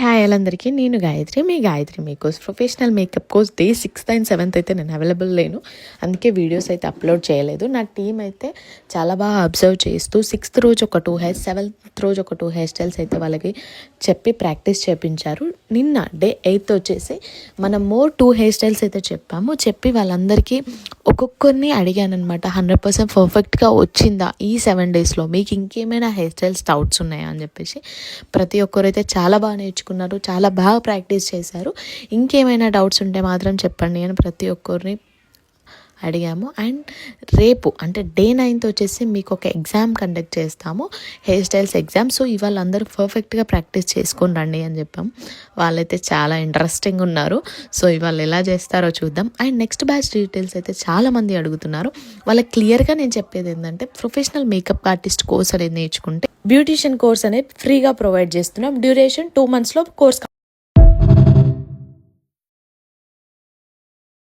Hi అందరికీ, నేను గాయత్రి, మీ గాయత్రి మేకోస్ professional makeup course day 6th and 7th అయితే నేను అవైలబుల్ లేను. అందుకే వీడియోస్ అయితే అప్లోడ్ చేయలేదు. నా టీం అయితే చాలా బాగా అబ్జర్వ్ చేస్తూ 6th రోజు ఒక 2 హెయిర్స్, 7th రోజు ఒక 2 హెయిర్ స్టైల్స్ అయితే వాళ్ళకి చెప్పి ప్రాక్టీస్ చేయించారు. నిన్న డే 8th వచ్చేసి మనం 2 హెయిర్ స్టైల్స్ అయితే చెప్పి వాళ్ళందరికీ ఒక్కొక్కరిని అడిగాను అనమాట. 100% పర్ఫెక్ట్గా వచ్చిందా ఈ 7 డేస్లో, మీకు ఇంకేమైనా హెయిర్ స్టైల్స్ డౌట్స్ ఉన్నాయా అని చెప్పేసి ప్రతి ఒక్కరైతే చాలా బాగా నేర్చుకున్నారు, చాలా బాగా ప్రాక్టీస్ చేశారు. ఇంకేమైనా డౌట్స్ ఉంటే మాత్రం చెప్పండి అని ప్రతి ఒక్కరిని అడిగాము. అండ్ రేపు అంటే డే 9th వచ్చేసి మీకు ఒక ఎగ్జామ్ కండక్ట్ చేస్తాము, హెయిర్ స్టైల్స్ ఎగ్జామ్. సో ఇవాళ అందరూ పర్ఫెక్ట్గా ప్రాక్టీస్ చేసుకొని రండి అని చెప్పాం. వాళ్ళైతే చాలా ఇంట్రెస్టింగ్ ఉన్నారు. సో ఇవాళ ఎలా చేస్తారో చూద్దాం. అండ్ నెక్స్ట్ బ్యాచ్ డీటెయిల్స్ అయితే చాలామంది అడుగుతున్నారు. వాళ్ళకి క్లియర్గా నేను చెప్పేది ఏంటంటే, ప్రొఫెషనల్ మేకప్ ఆర్టిస్ట్ కోర్స్ అనేది నేర్చుకుంటే బ్యూటిషియన్ కోర్స్ అనేది ఫ్రీగా ప్రొవైడ్ చేస్తున్నాం. Duration 2 monthsలో course